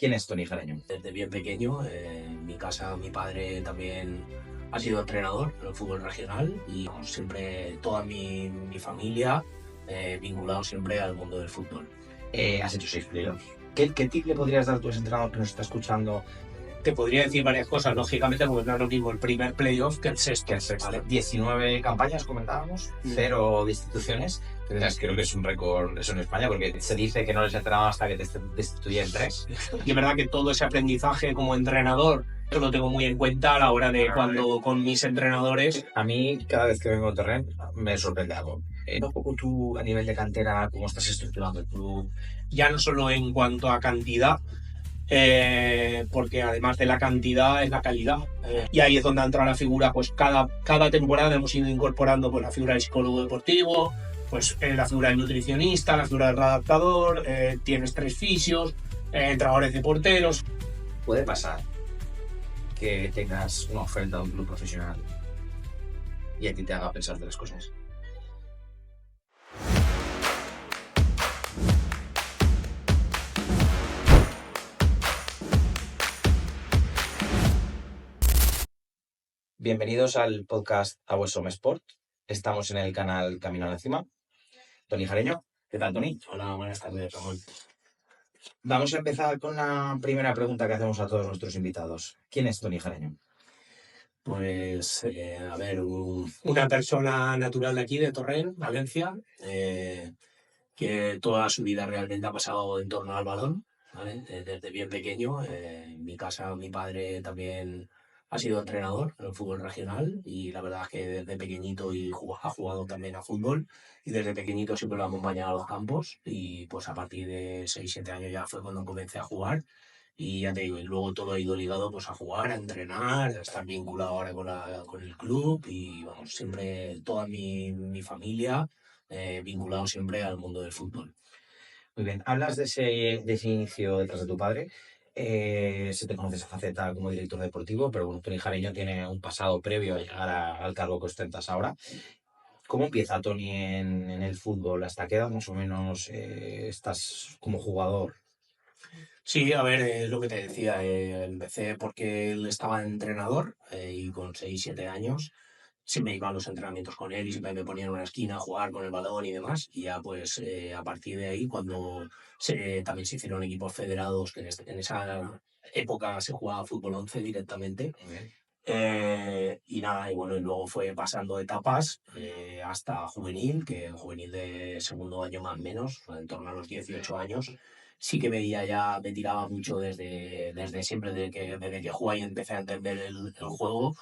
¿Quién es Toni Jareño? Desde bien pequeño, en mi casa mi padre también ha sido entrenador en el fútbol regional y siempre toda mi familia vinculado siempre al mundo del fútbol. Has hecho 6 playoffs. ¿Qué tip le podrías dar tú a ese entrenador que nos está escuchando? Te podría decir varias cosas, lógicamente, porque no es lo mismo el primer playoff que el sexto. ¿Vale? 19 campañas comentábamos, 0 destituciones. Entonces, creo que es un récord eso en España, porque se dice que no les entrenaba hasta que te destituyen 3. Y es verdad que todo ese aprendizaje como entrenador yo lo tengo muy en cuenta a la hora de cuando con mis entrenadores. A mí, cada vez que vengo a Torrent, me sorprende algo. Un poco tú, a nivel de cantera, cómo estás estructurando el club. Ya no solo en cuanto a cantidad, porque además de la cantidad es la calidad. Y ahí es donde entra la figura, pues cada temporada hemos ido incorporando pues, la figura del psicólogo deportivo, pues la figura del nutricionista, la figura del redactador, tienes 3 fisios, entrenadores de porteros. Puede pasar que tengas una oferta de un club profesional y a ti te haga pensar de las cosas. Bienvenidos al podcast Abuesom Sport. Estamos en el canal Camino a la Cima. Toni Jareño. ¿Qué tal, Toni? Hola, buenas tardes, Ramón. Vamos a empezar con la primera pregunta que hacemos a todos nuestros invitados. ¿Quién es Toni Jareño? Pues, a ver, una persona natural de aquí, de Torrent, Valencia, que toda su vida realmente ha pasado en torno al balón, ¿vale? Desde bien pequeño. En mi casa mi padre también ha sido entrenador en el fútbol regional y la verdad es que desde pequeñito ha jugado también a fútbol y desde pequeñito siempre lo ha acompañado a los campos y pues a partir de 6 7 años ya fue cuando comencé a jugar. Y ya te digo, y luego todo ha ido ligado pues a jugar, a entrenar, a estar vinculado ahora con el club y vamos, siempre toda mi familia vinculado siempre al mundo del fútbol. Muy bien. Hablas de ese inicio detrás de tu padre. Se te conoce esa faceta como director deportivo, pero bueno, Toni Jareño tiene un pasado previo a llegar al cargo que ostentas ahora. ¿Cómo empieza Toni en el fútbol? ¿Hasta qué edad más o menos estás como jugador? Sí, a ver, es lo que te decía, empecé porque él estaba entrenador y con 6 7 años siempre iba a los entrenamientos con él y siempre me ponía en una esquina a jugar con el balón y demás. Y ya pues a partir de ahí, cuando también se hicieron equipos federados, que en esa época se jugaba fútbol 11 directamente. Y nada, y bueno, y luego fue pasando etapas hasta juvenil, que en juvenil de segundo año más o menos, en torno a los 18 años, sí que veía ya, me tiraba mucho desde siempre, desde que jugué y empecé a entender el juego,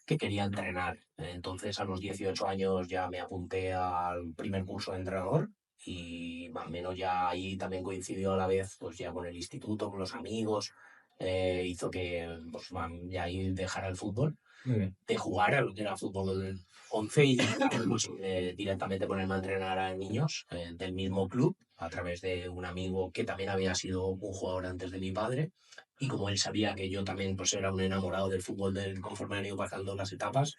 que quería entrenar. Entonces a los 18 años ya me apunté al primer curso de entrenador y más o menos ya ahí también coincidió a la vez pues ya con el instituto, con los amigos, hizo que pues, ya ahí dejara el fútbol, Muy bien. de jugar a lo que era fútbol 11 y pues, directamente ponerme a entrenar a niños del mismo club a través de un amigo que también había sido un jugador antes de mi padre y como él sabía que yo también pues era un enamorado del fútbol conforme han ido pasando las etapas,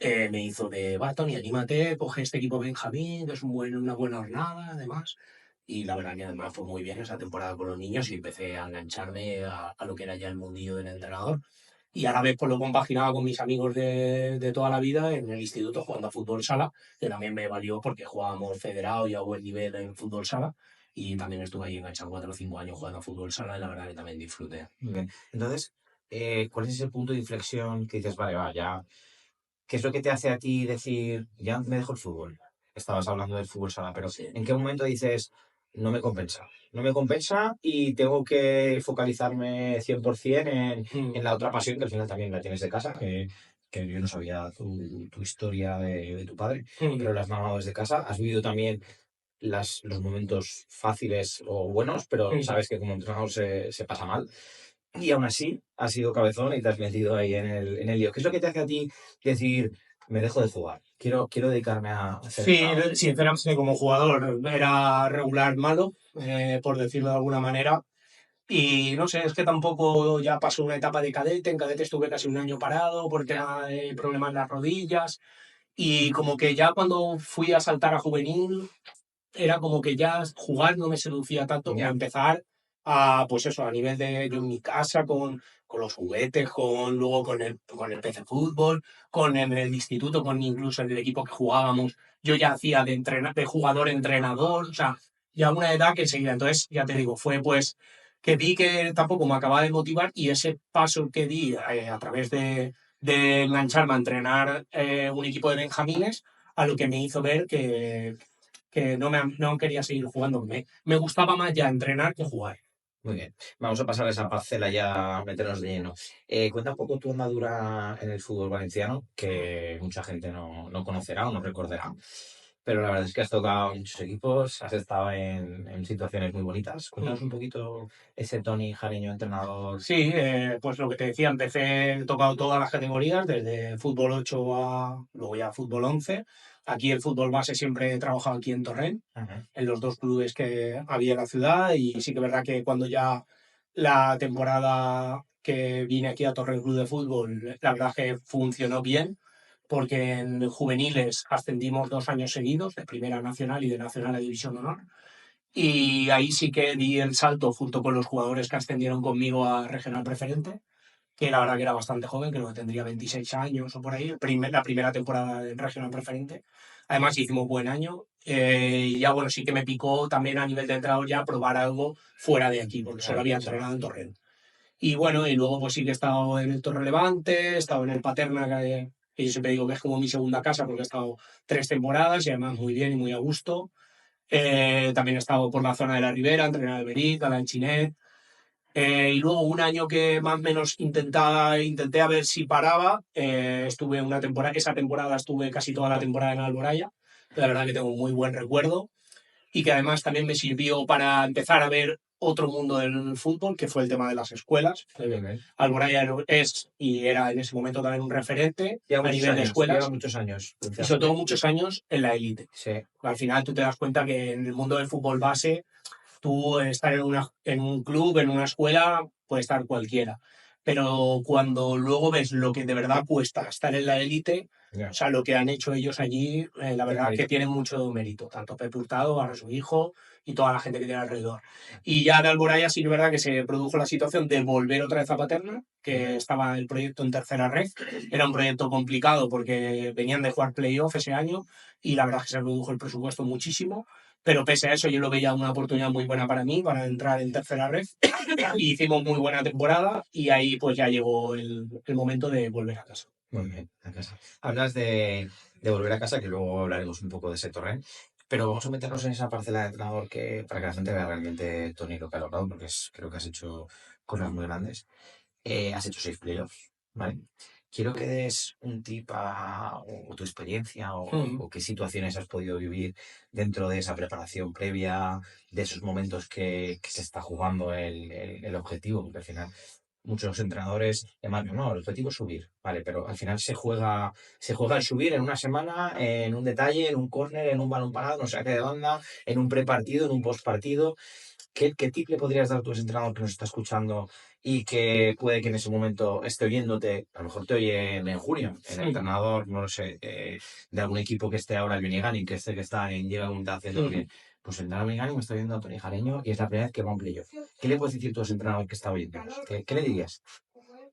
me hizo de, va Toni, anímate, coge este equipo Benjamín, que es una buena jornada además. Y la verdad que además fue muy bien esa temporada con los niños y empecé a engancharme a lo que era ya el mundillo del entrenador. Y a la vez pues lo compaginaba con mis amigos de toda la vida en el instituto jugando a fútbol sala, que también me valió porque jugábamos federado y a buen nivel en fútbol sala. Y también estuve ahí enganchado 4 o 5 años jugando a fútbol sala y la verdad que también disfruté. Muy bien. Entonces, ¿cuál es ese punto de inflexión que dices, vale, va, ya? ¿Qué es lo que te hace a ti decir, ya me dejo el fútbol? Estabas hablando del fútbol sala, pero Sí. ¿en qué momento dices, no me compensa? No me compensa y tengo que focalizarme 100% en la otra pasión que al final también la tienes de casa, que yo no sabía tu historia de tu padre, pero la has mamado desde casa. Has vivido también los momentos fáciles o buenos, pero sabes que como entrenador se pasa mal. Y aún así, has sido cabezón y te has metido ahí en el lío. ¿Qué es lo que te hace a ti decir, me dejo de jugar? Quiero dedicarme a hacer Sí, esto? sinceramente como jugador era regular malo, por decirlo de alguna manera. Y no sé, es que tampoco ya pasó una etapa de cadete. En cadete estuve casi un año parado por tema de problemas en las rodillas. Y como que ya cuando fui a saltar a juvenil, era como que ya jugar no me seducía tanto como Ya. empezar pues eso, a nivel de yo en mi casa, con los juguetes, luego con el PC Fútbol, con el instituto, con incluso en el equipo que jugábamos, yo ya hacía de jugador-entrenador, o sea, ya una edad que seguía. Entonces, ya te digo, fue pues que vi que tampoco me acababa de motivar y ese paso que di a través de engancharme a entrenar un equipo de benjamines, a lo que me hizo ver que no quería seguir jugando. Me gustaba más ya entrenar que jugar. Muy bien. Vamos a pasar a esa parcela ya, a meternos de lleno. Cuenta un poco tu andadura en el fútbol valenciano, que mucha gente no conocerá o no recordará. Pero la verdad es que has tocado muchos equipos, has estado en situaciones muy bonitas. Cuéntanos un poquito ese Tony Jareño, entrenador. Sí, pues lo que te decía, he tocado todas las categorías, desde fútbol 8 a luego ya fútbol 11. Aquí el fútbol base siempre he trabajado aquí en Torrent, Ajá. en los dos clubes que había en la ciudad, y sí que es verdad que cuando ya la temporada que vine aquí a Torrent Club de Fútbol, la verdad que funcionó bien, porque en juveniles ascendimos 2 años seguidos, de Primera Nacional y de Nacional a División de Honor. Y ahí sí que di el salto junto con los jugadores que ascendieron conmigo a Regional Preferente, que la verdad que era bastante joven, creo que tendría 26 años o por ahí, la primera temporada en Regional Preferente. Además hicimos buen año y ya bueno, sí que me picó también a nivel de entrenador ya probar algo fuera de aquí, porque solo Claro, había claro. entrenado en Torrent. Y bueno, y luego pues sí que he estado en el Torre Levante, he estado en el Paterna, que yo siempre digo que es como mi segunda casa porque he estado 3 temporadas y además muy bien y muy a gusto. También he estado por la zona de la Ribera, entrené a Alberic, a Lanchinet. Y luego un año que más o menos intenté a ver si paraba. Estuve una temporada, esa temporada estuve casi toda la temporada en Alboraya. La verdad que tengo un muy buen recuerdo y que además también me sirvió para empezar a ver otro mundo del fútbol, que fue el tema de las escuelas. Muy bien. Alboraya es y era en ese momento también un referente a nivel de Lleva escuelas muchos años. y sobre todo muchos años en la élite. Sí. Al final tú te das cuenta que en el mundo del fútbol base tú estar en un club, en una escuela, puede estar cualquiera. Pero cuando luego ves lo que de verdad cuesta estar en la élite, Ya. o sea, lo que han hecho ellos allí, la Tiene verdad es que mérito. tienen mucho mérito, tanto Pepe Hurtado, ahora su hijo y toda la gente que tiene alrededor. Y ya de Alboraya sí es verdad que se produjo la situación de volver otra vez a Paterna, que estaba el proyecto en tercera red. Era un proyecto complicado porque venían de jugar playoff ese año y la verdad es que se redujo el presupuesto muchísimo. Pero pese a eso, yo lo veía una oportunidad muy buena para mí, para entrar en tercera red. Y hicimos muy buena temporada y ahí pues ya llegó el momento de volver a casa. Muy bien, a casa. Hablas de volver a casa, que luego hablaremos un poco de ese torrent, pero vamos a meternos en esa parcela de entrenador que, para que la gente vea realmente, Tony, lo que ha logrado, porque creo que has hecho cosas muy grandes. Has hecho 6 playoffs, ¿vale? Quiero que des un tip o tu experiencia o qué situaciones has podido vivir dentro de esa preparación previa, de esos momentos que se está jugando el objetivo, porque al final muchos entrenadores llaman, no, el objetivo es subir, vale, pero al final se juega el subir en una semana, en un detalle, en un córner, en un balón parado, no sé qué de banda, en un prepartido, en un postpartido. ¿Qué tip le podrías dar a tu entrenador que nos está escuchando y que puede que en ese momento esté oyéndote? A lo mejor te oye en junio, el entrenador, no lo sé, de algún equipo que esté ahora el Benigani, que que está en Llega Unidad haciendo bien. Pues el entrenador Benigani me está viendo a Tony Jareño y es la primera vez que va a un playoff. ¿Qué le puedes decir tú a ese entrenador que está oyendo? ¿Qué le dirías?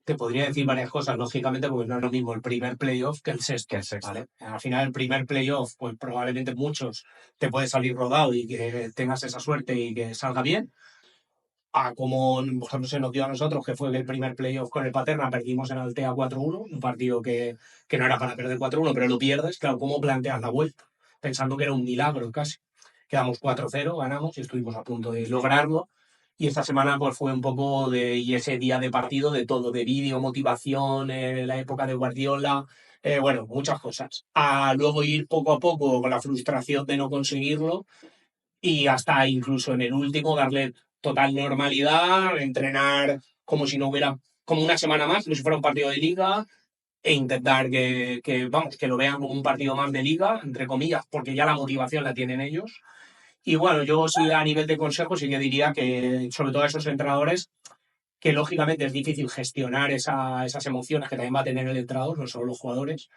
Te podría decir varias cosas, lógicamente, porque no es lo mismo el primer playoff que el Que sexto, el sexto. ¿vale? Al final, el primer playoff, pues probablemente muchos te puede salir rodado y que tengas esa suerte y que salga bien. A como por ejemplo, se nos dio a nosotros, que fue el primer playoff con el Paterna, perdimos en Altea 4-1, un partido que no era para perder 4-1, pero lo pierdes. Claro, ¿cómo planteas la vuelta? Pensando que era un milagro casi. Quedamos 4-0, ganamos y estuvimos a punto de lograrlo. Y esta semana pues fue un poco y ese día de partido de todo, de vídeo, motivación, la época de Guardiola, bueno, muchas cosas. A luego ir poco a poco con la frustración de no conseguirlo y hasta incluso en el último darle total normalidad, entrenar como si no hubiera, como una semana más, como si fuera un partido de liga, e intentar vamos, que lo vean como un partido más de liga, entre comillas, porque ya la motivación la tienen ellos. Y bueno, yo sí a nivel de consejo sí que diría que sobre todo a esos entrenadores, que lógicamente es difícil gestionar esas emociones que también va a tener el entrenador, no solo los jugadores,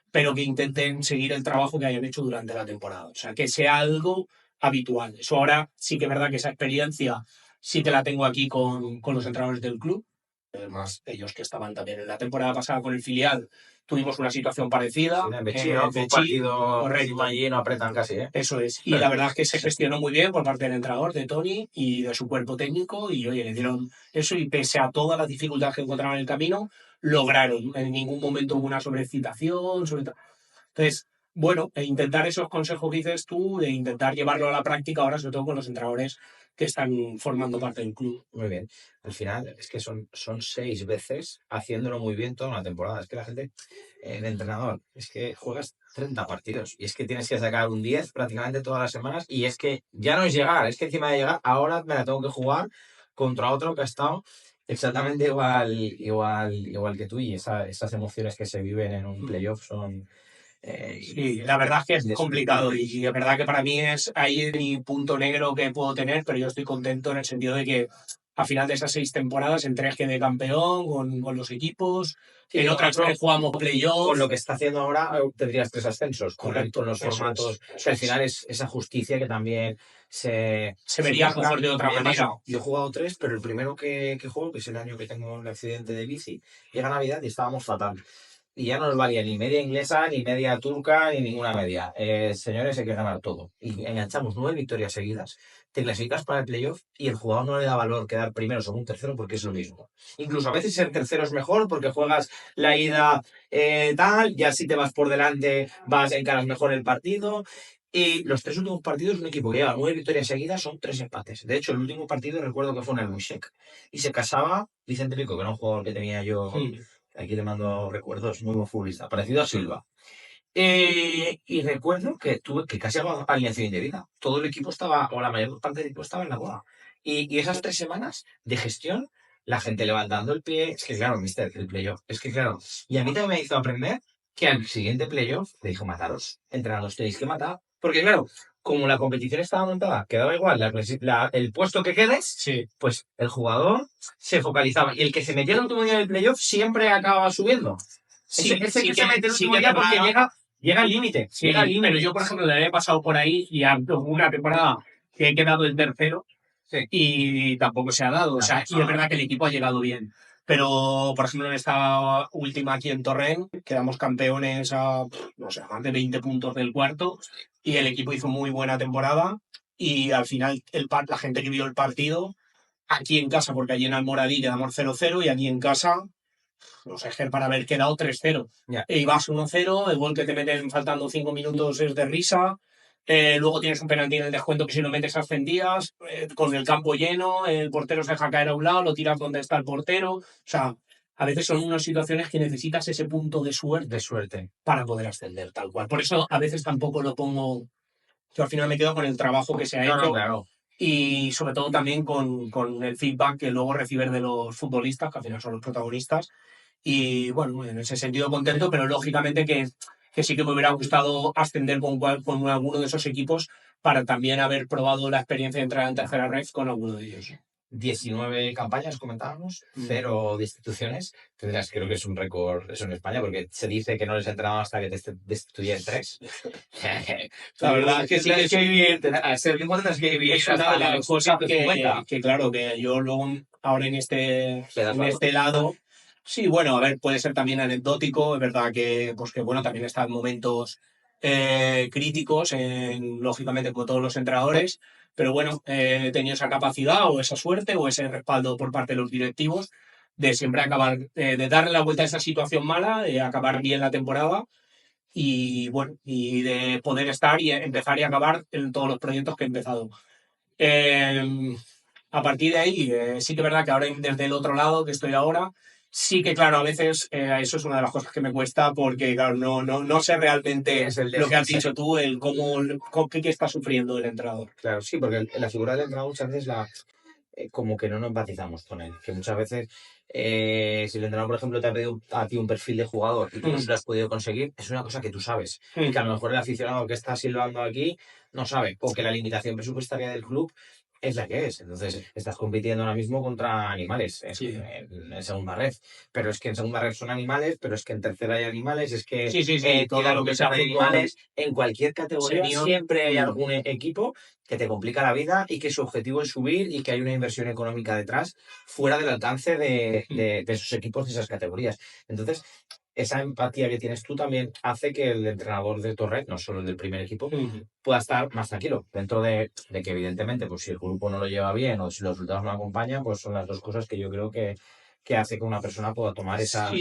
pero que intenten seguir el trabajo que hayan hecho durante la temporada. O sea, que sea algo habitual. Eso ahora sí que es verdad que esa experiencia sí que la tengo aquí con los entrenadores del club. Además, ellos que estaban también en la temporada pasada con el filial, tuvimos una situación parecida. Sí, en Betxí, ¿no? Fue un partido correcto. allí, no apretan casi, ¿eh? Eso es. Y la verdad es que se gestionó muy bien por parte del entrenador, de Tony, y de su cuerpo técnico. Y oye, le dieron eso y pese a todas las dificultades que encontraban en el camino, lograron. En ningún momento hubo una sobreexcitación. Entonces, bueno, intentar esos consejos que dices tú, de intentar llevarlo a la práctica ahora, sobre todo con los entrenadores que están formando parte del club. Muy bien. Al final, es que son 6 veces haciéndolo muy bien toda una temporada. Es que la gente, el entrenador, es que juegas 30 partidos y es que tienes que sacar un 10 prácticamente todas las semanas y es que ya no es llegar, es que encima de llegar, ahora me la tengo que jugar contra otro que ha estado exactamente igual que tú y esas emociones que se viven en un playoff son... Sí, la verdad es que es complicado y es verdad que para mí es ahí mi punto negro que puedo tener, pero yo estoy contento en el sentido de que a final de esas 6 temporadas, en 3 quedé campeón con los equipos, Sí, en otras 3 jugamos playoffs. con lo que está haciendo ahora tendrías 3 ascensos, Correcto, con los eso formatos, es. que al final es esa justicia que también se vería mejor de otra A mí me manera. pasó. Yo he jugado 3, pero el primero que juego, que es el año que tengo el accidente de bici, llega Navidad y estábamos fatal. Y ya no nos valía ni media inglesa, ni media turca, ni ninguna media. Señores, hay que ganar todo. Y enganchamos 9 victorias seguidas. Te clasificas para el playoff y el jugador no le da valor quedar primero, segundo, tercero, porque es lo mismo. Incluso a veces ser tercero es mejor porque juegas la ida tal, ya si te vas por delante, encaras mejor el partido. Y los 3 últimos partidos, un equipo que lleva 9 victorias seguidas, son 3 empates. De hecho, el último partido recuerdo que fue en el Bushek. Y se casaba Vicente Rico, que era un jugador que tenía yo. Aquí le mando recuerdos, muy buen futbolista, parecido a Silva. Y recuerdo que tuve que casi hago alineación indebida. Todo el equipo estaba, o la mayor parte del equipo estaba en la boda. Y esas 3 semanas de gestión, la gente levantando el pie. Es que claro, mister, el playoff. Es que claro. Y a mí también me hizo aprender que al siguiente playoff le dijo mataros. Entrenados tenéis que matar. Porque claro, como la competición estaba montada, quedaba igual el puesto que quedes, Sí. pues el jugador se focalizaba. Y el que se metía el último día del playoff siempre acababa subiendo. Sí, ese sí que se mete el último que día porque llega llega al límite. Sí, llega al límite. pero yo, por ejemplo, le he pasado por ahí y hubo una temporada que he quedado el tercero Sí. y tampoco se ha dado. O sea, y es verdad que el equipo ha llegado bien. Pero, por ejemplo, en esta última aquí en Torrent, quedamos campeones a, no sé, más de 20 puntos del cuarto y el equipo hizo muy buena temporada y al final la gente que vio el partido, aquí en casa, porque allí en Almoradí quedamos 0-0 y aquí en casa no sé, para haber quedado 3-0. Ya. Y vas 1-0, el gol que te meten faltando 5 minutos es de risa. Luego tienes un penalti en el descuento que si lo metes ascendías, con el campo lleno, el portero se deja caer a un lado, lo tiras donde está el portero. O sea, a veces son unas situaciones que necesitas ese punto de suerte para poder ascender, tal cual. Por eso a veces tampoco lo pongo. Yo al final me quedo con el trabajo que se ha hecho. Claro. Y sobre todo también con el feedback que luego recibes de los futbolistas, que al final son los protagonistas. Y bueno, en ese sentido contento, pero lógicamente que sí que me hubiera gustado ascender con alguno de esos equipos para también haber probado la experiencia de entrar en tercera red con alguno de ellos. 19 campañas, comentábamos, 0 destituciones. Creo que es un récord eso en España, porque se dice que no les entrenaba hasta que te destituyen 3. La verdad es que sí que es que vivir, a ser bien tendrás que vivir. Es una de las cosas que claro, que yo luego ahora en este lado, sí, bueno, a ver, puede ser también anecdótico, es verdad que, pues que bueno, también están momentos críticos, lógicamente como todos los entrenadores, pero bueno, he tenido esa capacidad o esa suerte o ese respaldo por parte de los directivos de siempre acabar, de darle la vuelta a esa situación mala, de acabar bien la temporada y bueno, y de poder estar y empezar y acabar en todos los proyectos que he empezado. A partir de ahí, sí que es verdad que ahora desde el otro lado que estoy ahora, sí que claro, a veces eso es una de las cosas que me cuesta porque claro, no sé realmente lo que has dicho tú, el qué está sufriendo el entrenador. Claro, sí, porque la figura del entrenador muchas veces como que no nos empatizamos con él. Que muchas veces, si el entrenador, por ejemplo, te ha pedido a ti un perfil de jugador y tú no se lo has podido conseguir, es una cosa que tú sabes. Y que a lo mejor el aficionado que está silbando aquí no sabe. O que la limitación presupuestaria del club es la que es. Entonces, estás compitiendo ahora mismo contra animales Sí, en segunda red. Pero es que en segunda red son animales, pero es que en tercera hay animales, es que sí, sí, sí, en todo la lo que competición sea hay fútbol animales. En cualquier categoría senior. siempre hay algún equipo que te complica la vida y que su objetivo es subir y que hay una inversión económica detrás fuera del alcance de esos equipos de esas categorías. Entonces, esa empatía que tienes tú también hace que el entrenador de Torre, no solo el del primer equipo, pueda estar más tranquilo. Dentro de que, evidentemente, pues si el grupo no lo lleva bien o si los resultados no acompañan, pues son las dos cosas que yo creo que hace que una persona pueda tomar Sí, esas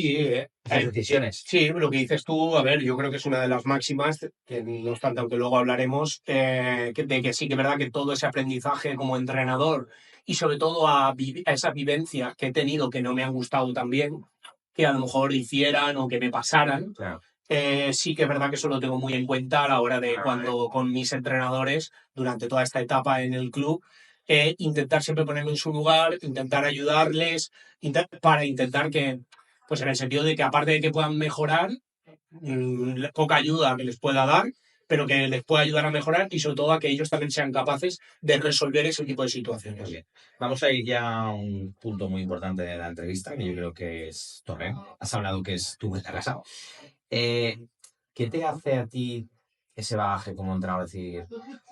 decisiones. sí, lo que dices tú, a ver, yo creo que es una de las máximas, que no obstante, aunque luego hablaremos, de que sí que es verdad que todo ese aprendizaje como entrenador y sobre todo a esa vivencia que he tenido que no me han gustado tan bien, que a lo mejor hicieran o que me pasaran, Claro. sí que es verdad que eso lo tengo muy en cuenta a la hora de cuando con mis entrenadores, durante toda esta etapa en el club, intentar siempre ponerme en su lugar, intentar ayudarles, para intentar que, pues en el sentido de que aparte de que puedan mejorar, poca ayuda que les pueda dar, pero que les pueda ayudar a mejorar y sobre todo a que ellos también sean capaces de resolver ese tipo de Muy situaciones. bien. Vamos a ir ya a un punto muy importante de la entrevista, que yo creo que es Torre. Has hablado que es tu vuelta a casa. Eh, ¿Qué te hace a ti ese bagaje como entrenador? Decir,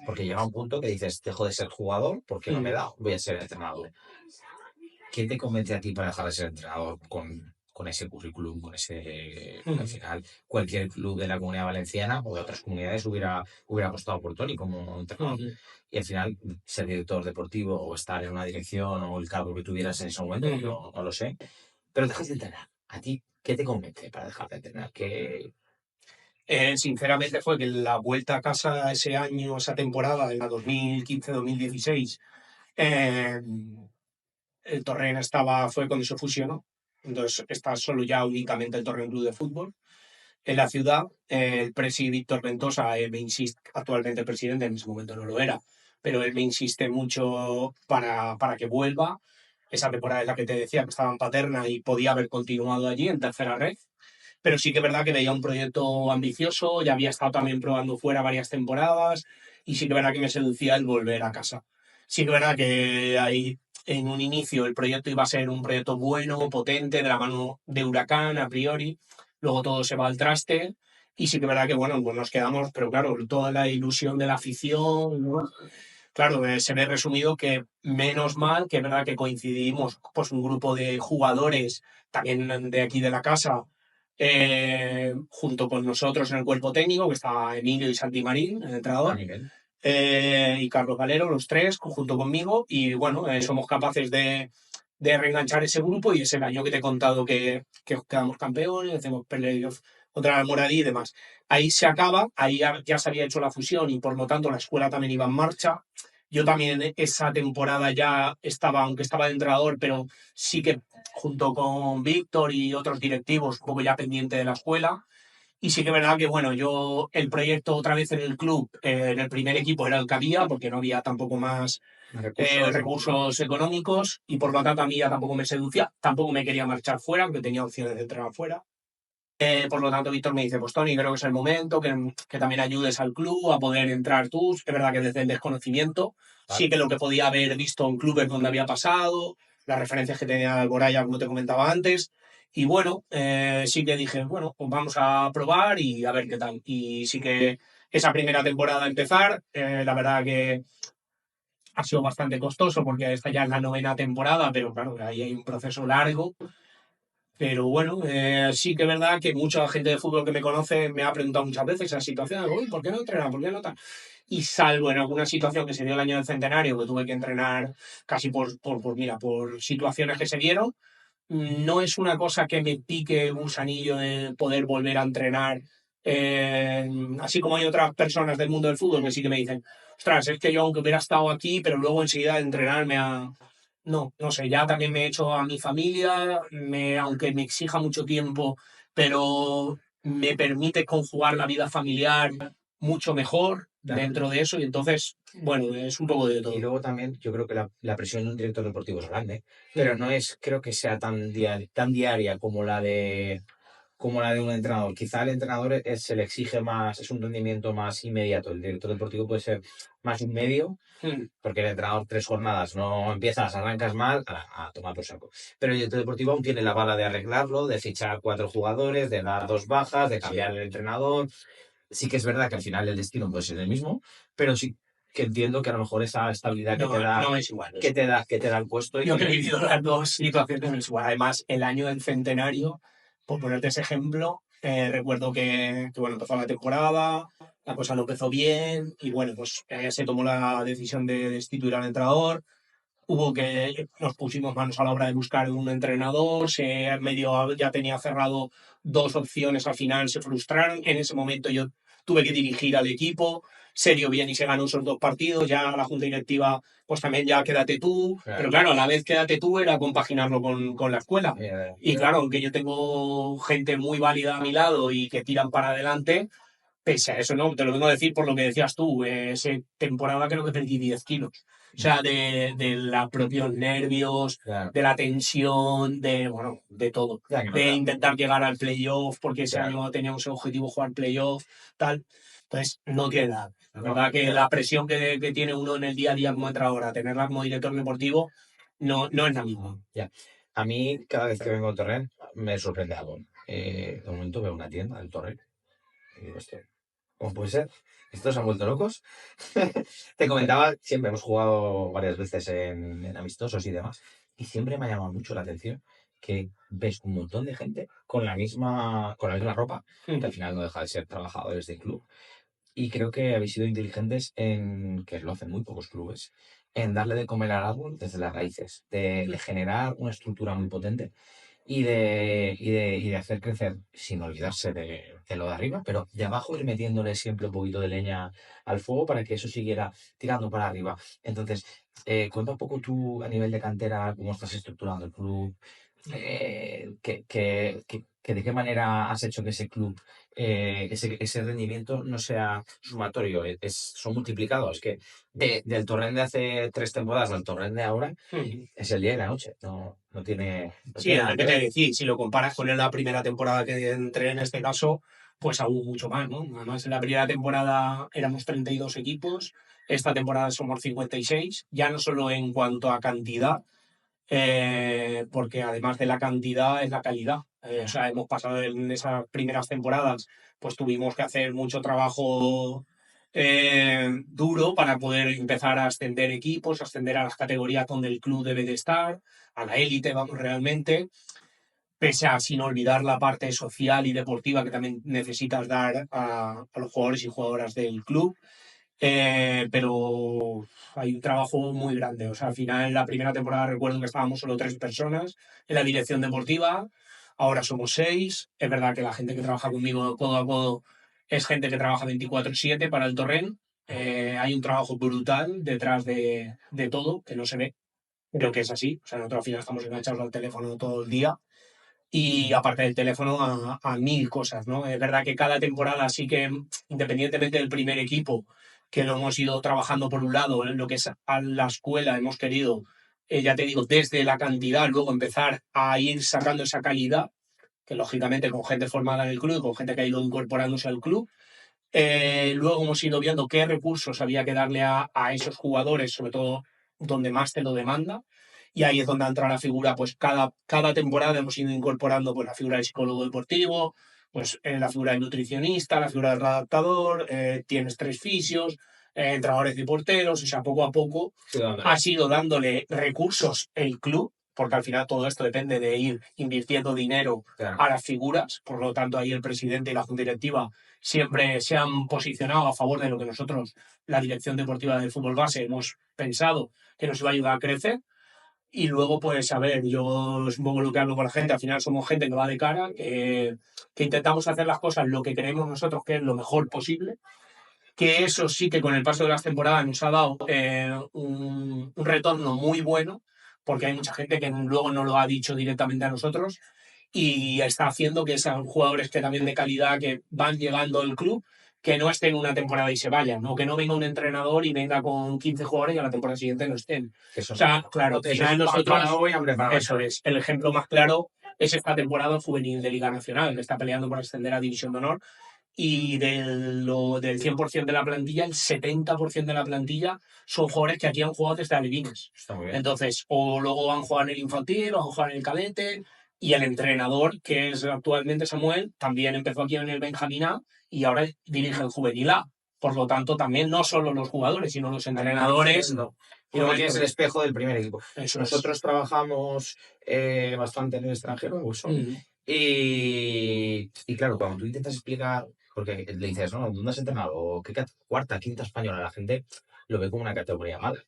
porque llega un punto que dices, dejo de ser jugador porque no me Mm, da, voy a ser entrenador. ¿Qué te convence a ti para dejar de ser entrenador con ese currículum, con ese... Porque al mm, final cualquier club de la Comunidad Valenciana o de otras comunidades hubiera apostado por Tony como entrenador. mm, Y al final ser director deportivo o estar en una dirección o el cargo que tuvieras en ese momento, mm. no lo sé, pero dejas de entrenar. ¿A ti qué te convence para dejar de entrenar? Sinceramente fue que la vuelta a casa ese año, esa temporada, en la 2015-2016, eh, el Torrent fue cuando se fusionó. Entonces está solo ya únicamente el Torrent Club de Fútbol. En la ciudad, el presi Víctor Ventosa me insiste, actualmente el presidente, en ese momento no lo era, pero él me insiste mucho para que vuelva. Esa temporada es la que te decía que estaba en Paterna y podía haber continuado allí en tercera red, pero sí que es verdad que veía un proyecto ambicioso, ya había estado también probando fuera varias temporadas y sí que es verdad que me seducía el volver a casa. Sí que es verdad que ahí en un inicio el proyecto iba a ser un proyecto bueno, potente, de la mano de Huracán a priori, luego todo se va al traste y sí que es verdad que bueno, pues nos quedamos, pero claro, toda la ilusión de la afición, ¿no? Claro, se ve resumido que menos mal que es verdad que coincidimos pues un grupo de jugadores también de aquí de la casa, junto con nosotros en el cuerpo técnico, que está Emilio y Santi Marín, el A entrenador, nivel. y Carlos Valero, los tres, junto conmigo, y bueno, somos capaces de reenganchar ese grupo y es el año que te he contado que quedamos campeones, hacemos playoff contra el Moradí y demás. Ahí se acaba, ahí ya se había hecho la fusión y por lo tanto la escuela también iba en marcha. Yo también esa temporada ya estaba, aunque estaba de entrenador, pero sí que junto con Víctor y otros directivos, un poco ya pendiente de la escuela. Y sí que es verdad que, bueno, yo el proyecto otra vez en el club, en el primer equipo era el que había, porque no había tampoco más Recursos. recursos económicos y por lo tanto a mí ya tampoco me seducía, tampoco me quería marchar fuera, porque tenía opciones de entrenar fuera. Por lo tanto, Víctor me dice, pues Tony, creo que es el momento que también ayudes al club a poder entrar tú. Es verdad que desde el desconocimiento, sí Vale. que lo que podía haber visto en clubes donde había pasado, las referencias que tenía Alboraya, como te comentaba antes. Y bueno, sí que dije, bueno, pues vamos a probar y a ver qué tal. Y sí que esa primera temporada a empezar, la verdad que ha sido bastante costoso porque esta ya es la novena temporada, pero claro, ahí hay un proceso largo, pero bueno, sí que es verdad que mucha gente de fútbol que me conoce me ha preguntado muchas veces esa situación, uy, ¿por qué no entrenas? ¿Por qué no tal? Y salvo en alguna situación que se dio el año del centenario, que tuve que entrenar casi mira, por situaciones que se dieron, no es una cosa que me pique el gusanillo de poder volver a entrenar. Así como hay otras personas del mundo del fútbol que sí que me dicen, ostras, es que yo aunque hubiera estado aquí, pero luego enseguida de entrenar me ha... No, no sé, ya también me he hecho a mi familia, aunque me exija mucho tiempo, pero me permite conjugar la vida familiar mucho mejor Claro. dentro de eso y entonces, bueno, es un poco de Y todo. luego también yo creo que la presión de un director deportivo es grande, pero Mm, no es, creo que sea tan diaria como la de... como la de un entrenador. Quizá el entrenador se le exige más, es un rendimiento más inmediato. El director deportivo puede ser más un medio, porque el entrenador 3 jornadas no empiezas, arrancas mal, a tomar por saco. Pero el director deportivo aún tiene la bala de arreglarlo, de fichar 4 jugadores, de dar 2 bajas, de cambiar el entrenador. Sí que es verdad que al final el destino puede ser el mismo, pero sí que entiendo que a lo mejor esa estabilidad que te da, no es igual. que te da el puesto. Yo que he vivido las dos situaciones no es igual. Además, el año del centenario, por ponerte ese ejemplo, recuerdo que, bueno, empezó la temporada, la cosa no empezó bien y bueno, pues se tomó la decisión de destituir al entrenador. Nos pusimos manos a la obra de buscar un entrenador, se medio ya tenía cerrado 2 opciones, al final se frustraron. En ese momento yo tuve que dirigir al equipo, se dio bien y se ganó esos 2 partidos, ya la junta directiva, pues también ya quédate tú, pero claro, a la vez quédate tú era compaginarlo con la escuela. Y claro, aunque yo tengo gente muy válida a mi lado y que tiran para adelante, pese a eso, no, te lo vengo a decir por lo que decías tú, esa temporada creo que perdí 10 kilos. O sea, de los propios nervios, de la tensión, bueno, de todo. De intentar llegar al playoff, porque ese año teníamos el objetivo de jugar playoff, tal. Entonces, no tiene nada. La verdad que la presión que tiene uno en el día a día como entrenador, tenerla como director deportivo, no es la misma. A mí, cada vez que vengo al Torrent, me sorprende algo. De momento veo una tienda del Torrent y digo, hostia, ¿cómo puede ser? ¿Estos se han vuelto locos? Te comentaba, siempre hemos jugado varias veces en amistosos y demás, y siempre me ha llamado mucho la atención que ves un montón de gente con la misma ropa, que al final no deja de ser trabajadores del club. Y creo que habéis sido inteligentes en, que lo hacen muy pocos clubes, en darle de comer al árbol desde las raíces, de generar una estructura muy potente y de hacer crecer, sin olvidarse de lo de arriba, pero de abajo ir metiéndole siempre un poquito de leña al fuego para que eso siguiera tirando para arriba. Entonces, cuenta un poco tú a nivel de cantera cómo estás estructurando el club, de qué manera has hecho que ese club, ese rendimiento no sea sumatorio, son multiplicados. Es que del Torrent de hace 3 temporadas al Torrent de ahora es el día y la noche. No tiene. Sí, es lo que te decía, si lo comparas con la primera temporada que entré en este caso, pues aún mucho más, ¿no? Además, en la primera temporada éramos 32 equipos, esta temporada somos 56, ya no solo en cuanto a cantidad, porque además de la cantidad es la calidad. O sea, hemos pasado en esas primeras temporadas, pues tuvimos que hacer mucho trabajo duro para poder empezar a ascender equipos, ascender a las categorías donde el club debe de estar, a la élite, vamos, realmente, pese a sin olvidar la parte social y deportiva que también necesitas dar a los jugadores y jugadoras del club. Pero hay un trabajo muy grande. O sea, al final, en la primera temporada recuerdo que estábamos solo 3 personas en la dirección deportiva, ahora somos 6. Es verdad que la gente que trabaja conmigo codo a codo es gente que trabaja 24/7 para el Torrent. Hay un trabajo brutal detrás de todo, que no se ve. Creo que es así. O sea, nosotros al final estamos enganchados al teléfono todo el día y aparte del teléfono a 1000 cosas, ¿no? Es verdad que cada temporada sí que, independientemente del primer equipo, que lo hemos ido trabajando por un lado, en lo que es a la escuela hemos querido, ya te digo, desde la cantidad, luego empezar a ir sacando esa calidad, que lógicamente con gente formada en el club, con gente que ha ido incorporándose al club. Luego hemos ido viendo qué recursos había que darle a esos jugadores, sobre todo donde más te lo demanda. Y ahí es donde entra la figura, pues cada temporada hemos ido incorporando pues, la figura del psicólogo deportivo, pues la figura del nutricionista, la figura del redactador, tienes 3 fisios, entrenadores de porteros, o sea, poco a poco ha sido dándole recursos el club, porque al final todo esto depende de ir invirtiendo dinero a las figuras, por lo tanto ahí el presidente y la junta directiva siempre se han posicionado a favor de lo que nosotros, la dirección deportiva del fútbol base, hemos pensado que nos iba a ayudar a crecer. Y luego, pues, a ver, yo es un poco lo que hablo con la gente, al final somos gente que va de cara, que intentamos hacer las cosas lo que creemos nosotros que es lo mejor posible, que eso sí que con el paso de las temporadas nos ha dado un retorno muy bueno, porque hay mucha gente que luego no lo ha dicho directamente a nosotros y está haciendo que sean jugadores que también de calidad que van llegando al club, que no estén una temporada y se vayan, o que no venga un entrenador y venga con 15 jugadores y a la temporada siguiente no estén. O sea, claro, al final nosotros, eso es, el ejemplo más claro es esta temporada el juvenil de Liga Nacional, que está peleando por ascender a División de Honor. Y del 100% de la plantilla, el 70% de la plantilla son jugadores que aquí han jugado desde alevines. Está muy bien. Entonces, o luego han jugado en el infantil, o han jugado en el cadete, y el entrenador, que es actualmente Samuel, también empezó aquí en el Benjamín A y ahora dirige el Juvenil A. Por lo tanto, también no solo los jugadores, sino los entrenadores. Y luego tienes el espejo del primer equipo. Eso Nosotros trabajamos bastante en el extranjero, Wilson. Y claro, cuando tú intentas explicar, porque le dices, no, ¿dónde has entrenado? O ¿qué cuarta, quinta española? La gente lo ve como una categoría mala.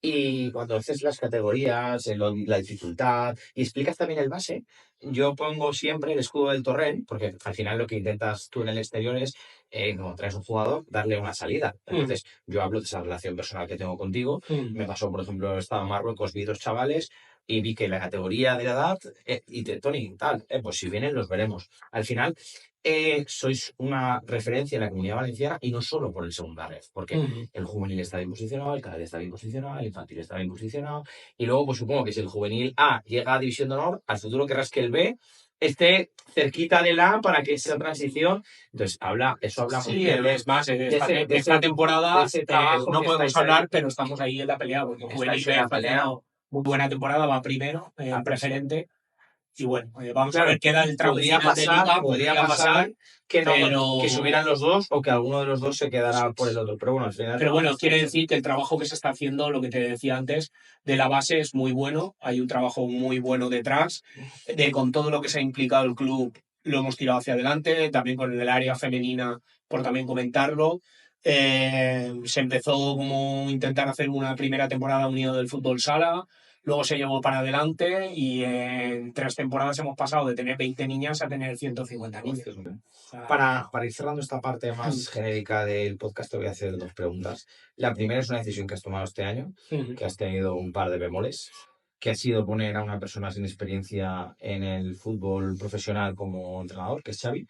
Y cuando haces las categorías, la dificultad y explicas también el base, yo pongo siempre el escudo del Torrent, porque al final lo que intentas tú en el exterior es, cuando traes un jugador, darle una salida. Entonces, yo hablo de esa relación personal que tengo contigo. Me pasó, por ejemplo, estaba en Marruecos, vi dos chavales y vi que la categoría de la edad, Tony, tal, pues si vienen los veremos. Al final, sois una referencia en la Comunidad Valenciana y no solo por el segunda red, porque el juvenil está bien posicionado, el cadete está bien posicionado, el infantil está bien posicionado, y luego pues supongo que si el juvenil A llega a División de Honor, al futuro querrás que el B esté cerquita del A para que esa transición, entonces eso habla muy bien. Es más, esta temporada no podemos hablar, pero estamos ahí en la pelea, porque el juvenil B ha peleado muy buena temporada, va primero, en preferente. Y bueno, vamos a ver qué da el tramo final de Liga. Podría pasar que subieran los dos o que alguno de los dos se quedara por el otro. Pero bueno, al final. Pero bueno, quiere decir que el trabajo que se está haciendo, lo que te decía antes, de la base es muy bueno. Hay un trabajo muy bueno detrás. Con todo lo que se ha implicado el club, lo hemos tirado hacia adelante. También con el área femenina, por también comentarlo. Se empezó como intentar hacer una primera temporada unido del fútbol sala. Luego se llevó para adelante y en 3 temporadas hemos pasado de tener 20 niñas a tener 150 niños. Para ir cerrando esta parte más genérica del podcast, te voy a hacer 2 preguntas. La primera es una decisión que has tomado este año, que has tenido un par de bemoles, que ha sido poner a una persona sin experiencia en el fútbol profesional como entrenador, que es Xavi.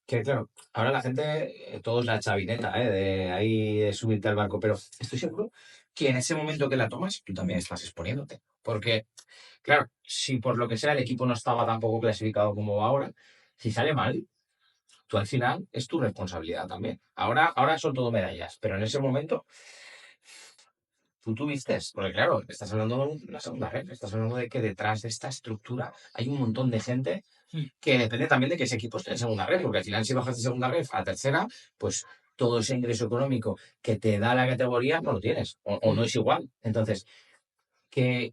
Que claro, ahora la gente, todo es la chavineta, de ahí de subirte al barco, pero estoy seguro que en ese momento que la tomas, tú también estás exponiéndote. Porque, claro, si por lo que sea el equipo no estaba tampoco clasificado como va ahora, si sale mal, tú al final es tu responsabilidad también. Ahora son todo medallas, pero en ese momento tú tuviste, porque claro, estás hablando de una segunda red, estás hablando de que detrás de esta estructura hay un montón de gente que depende también de que ese equipo esté en segunda red, porque al final si bajas de segunda red a tercera, pues todo ese ingreso económico que te da la categoría no lo tienes, o no es igual. Entonces, ¿qué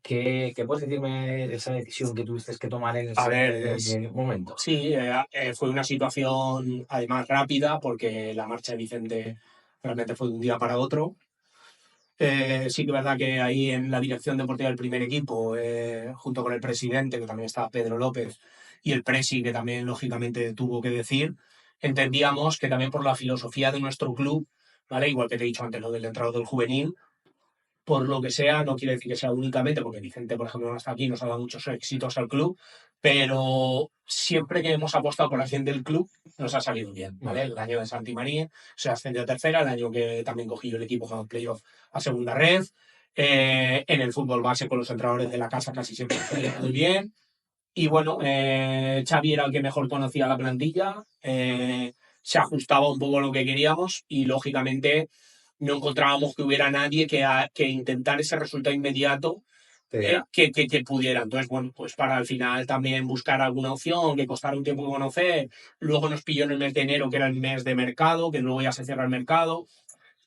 puedes decirme de esa decisión que tuviste que tomar en ese momento? Sí, fue una situación además rápida, porque la marcha de Vicente realmente fue de un día para otro. Sí que es verdad que ahí en la dirección deportiva del primer equipo, junto con el presidente, que también estaba Pedro López, y el presi, que también lógicamente tuvo que decir, entendíamos que también por la filosofía de nuestro club, ¿vale? Igual que te he dicho antes lo del entrado del juvenil, por lo que sea, no quiere decir que sea únicamente, porque Vicente, por ejemplo, no está aquí, nos ha dado muchos éxitos al club, pero siempre que hemos apostado por la gente del club, nos ha salido bien, ¿vale? El año de Santi María se ascendió a tercera, el año que también cogí yo el equipo con el playoff a segunda red, en el fútbol base con los entrenadores de la casa casi siempre muy bien, y bueno, Xavi era el que mejor conocía la plantilla, se ajustaba un poco a lo que queríamos y lógicamente no encontrábamos que hubiera nadie que intentar ese resultado inmediato que pudiera. Entonces, bueno, pues para al final también buscar alguna opción que costara un tiempo conocer. Luego nos pilló en el mes de enero, que era el mes de mercado, que luego ya se cierra el mercado.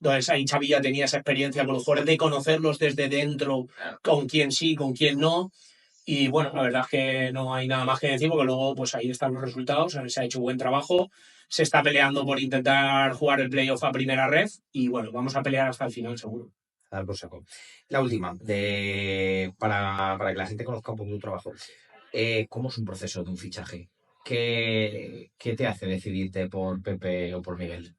Entonces ahí Xavi ya tenía esa experiencia con los jugadores de conocerlos desde dentro, con quién sí, con quién no. Y bueno, la verdad es que no hay nada más que decir, porque luego pues ahí están los resultados, se ha hecho buen trabajo, se está peleando por intentar jugar el playoff a primera red y bueno, vamos a pelear hasta el final seguro. La última, para que la gente conozca un poco tu trabajo. ¿Cómo es un proceso de un fichaje? ¿Qué te hace decidirte por Pepe o por Miguel?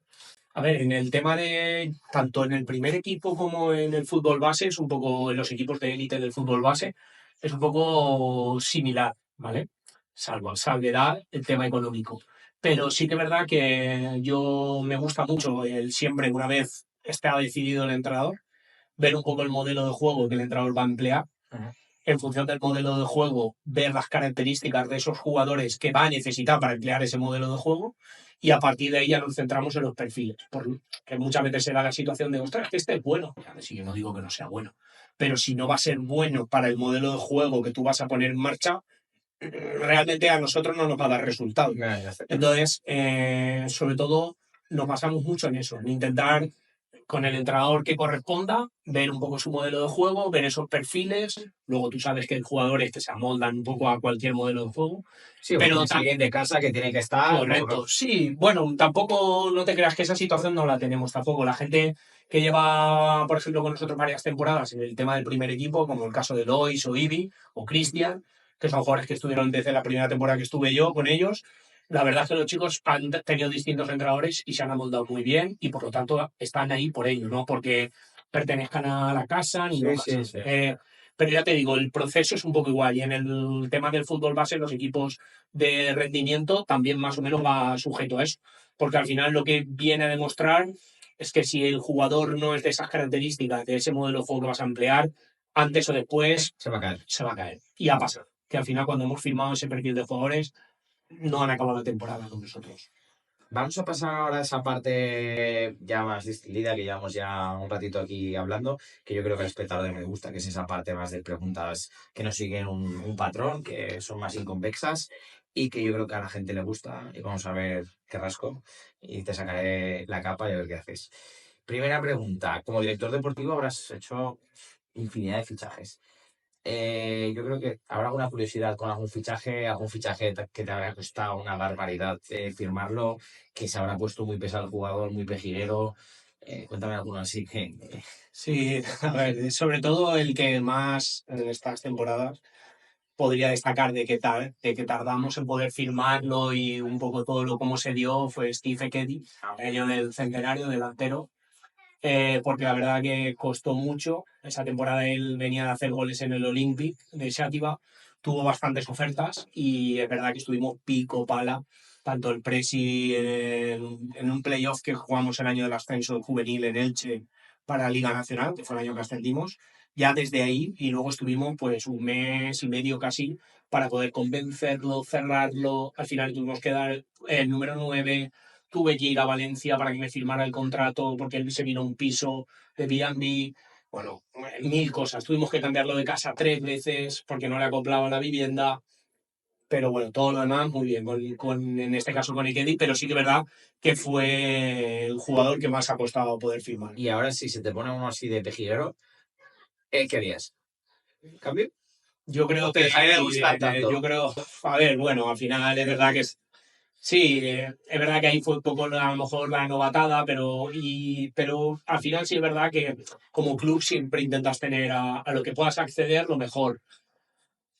A ver, en el tema de tanto en el primer equipo como en el fútbol base, es un poco en los equipos de élite del fútbol base, es un poco similar, ¿vale? Salvedad el tema económico. Pero sí que es verdad que yo me gusta mucho el siempre, una vez está decidido el entrenador, ver un poco el modelo de juego que el entrenador va a emplear. en función del modelo de juego, ver las características de esos jugadores que va a necesitar para emplear ese modelo de juego, y a partir de ahí ya nos centramos en los perfiles. Porque muchas veces se da la situación de, ostras, que este es bueno. Si yo no digo que no sea bueno, pero si no va a ser bueno para el modelo de juego que tú vas a poner en marcha, realmente a nosotros no nos va a dar resultado. Entonces, sobre todo, nos basamos mucho en eso, en intentar con el entrenador que corresponda, ver un poco su modelo de juego, ver esos perfiles. Luego tú sabes que hay jugadores que se amoldan un poco a cualquier modelo de juego. Sí, pero es alguien de casa que tiene que estar. Correcto, sí. Bueno, tampoco no te creas que esa situación no la tenemos tampoco. La gente que lleva, por ejemplo, con nosotros varias temporadas en el tema del primer equipo, como el caso de Lois o Ibi o Cristian, que son jugadores que estuvieron desde la primera temporada que estuve yo con ellos. La verdad es que los chicos han tenido distintos entrenadores y se han amoldado muy bien y por lo tanto están ahí por ello, no porque pertenezcan a la casa ni nada. Sí, sí. Pero ya te digo, el proceso es un poco igual y en el tema del fútbol base los equipos de rendimiento también más o menos va sujeto a eso, porque al final lo que viene a demostrar es que si el jugador no es de esas características, de ese modelo de juego que vas a emplear, antes o después Se va a caer. se va a caer. Y ha pasado, que al final cuando hemos firmado ese perfil de jugadores no han acabado la temporada con nosotros. Vamos a pasar ahora a esa parte ya más distendida, que llevamos ya un ratito aquí hablando, que yo creo que al espectador me gusta, que es esa parte más de preguntas que no siguen un patrón, que son más inconvexas y que yo creo que a la gente le gusta. Y vamos a ver qué rasco y te sacaré la capa y a ver qué haces. Primera pregunta, como director deportivo habrás hecho infinidad de fichajes. Yo creo que habrá alguna curiosidad con algún fichaje que te habrá costado una barbaridad firmarlo, que se habrá puesto muy pesado el jugador, muy pejiguero. Cuéntame alguno así que... Sí, a ver, sobre todo el que más en estas temporadas podría destacar de que tardamos en poder firmarlo y un poco todo lo como se dio fue Steve Ekedi, año del centenario, delantero, porque la verdad que costó mucho. Esa temporada él venía de hacer goles en el Olympic de Xàtiva, tuvo bastantes ofertas y es verdad que estuvimos pico pala, tanto el Presi en un playoff que jugamos el año del ascenso juvenil en Elche para Liga Nacional, que fue el año que ascendimos, ya desde ahí, y luego estuvimos pues un mes y medio casi para poder convencerlo, cerrarlo. Al final tuvimos que dar el número 9. Tuve que ir a Valencia para que me firmara el contrato porque él se vino a un piso de B&B. Bueno, mil cosas. Tuvimos que cambiarlo de casa 3 veces porque no le acoplaba la vivienda. Pero bueno, todo lo demás muy bien, en este caso con Ikedi, pero sí que es verdad que fue el jugador que más ha costado poder firmar. Y ahora si se te pone uno así de pejiguero, ¿qué harías? ¿Cambio? Yo creo Te que dejaría de gustar tanto. yo creo, a ver, bueno, al final es verdad que sí, es verdad que ahí fue un poco a lo mejor la novatada, pero al final sí es verdad que como club siempre intentas tener a lo que puedas acceder lo mejor.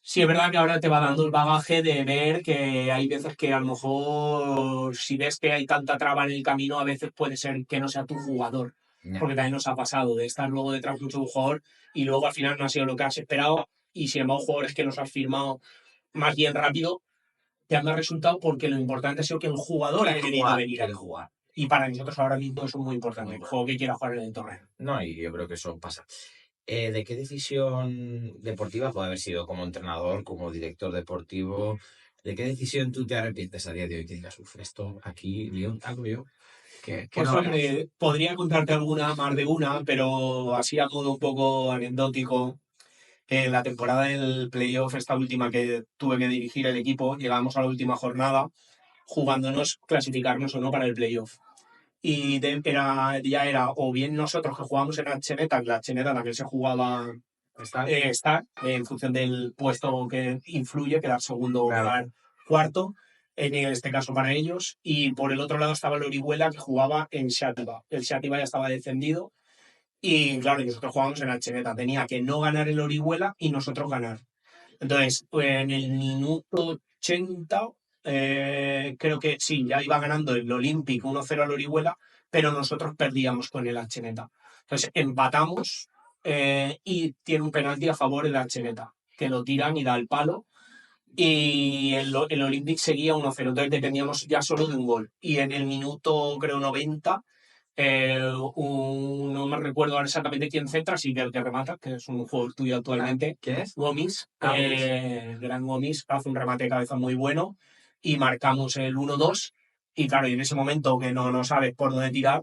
Sí, es verdad que ahora te va dando el bagaje de ver que hay veces que a lo mejor si ves que hay tanta traba en el camino, a veces puede ser que no sea tu jugador. Ya. Porque también nos ha pasado de estar luego detrás de un jugador y luego al final no ha sido lo que has esperado y sin embargo jugadores que nos has firmado más bien rápido te han dado resultado porque lo importante ha sido que el jugador ha querido venir a jugar. Y para nosotros ahora mismo eso es muy importante, el juego que quiera jugar en el torneo. No, y yo creo que eso pasa. ¿De qué decisión deportiva puede haber sido como entrenador, como director deportivo? ¿De qué decisión tú te arrepientes a día de hoy? Que digas, uff, esto aquí lío un taco yo. Que Pues no hombre, podría contarte alguna más de una, pero así a modo un poco anecdótico. En la temporada del playoff, esta última que tuve que dirigir el equipo, llegamos a la última jornada jugándonos clasificarnos o no para el playoff. Y ya era o bien nosotros que jugábamos en la cheneta en la que se jugaba estar, en función del puesto que influye, quedar segundo o Claro. quedar cuarto, en este caso para ellos. Y por el otro lado estaba el Orihuela que jugaba en Xàtiva. El Xàtiva ya estaba descendido y claro, nosotros jugábamos en Cheneta. Tenía que no ganar el Orihuela y nosotros ganar. Entonces, en el minuto 80, creo que sí, ya iba ganando el Olympic 1-0 al Orihuela, pero nosotros perdíamos con el Cheneta. Entonces, empatamos y tiene un penalti a favor el Cheneta, que lo tiran y da el palo. Y el Olympic seguía 1-0, entonces dependíamos ya solo de un gol. Y en el minuto, creo, 90, No me recuerdo ahora exactamente quién centra, sí que el que remata, que es un juego tuyo actualmente. ¿Quién es? Gomis, Gomis. gran Gomis, hace un remate de cabeza muy bueno y marcamos el 1-2. Y claro, y en ese momento que no sabes por dónde tirar,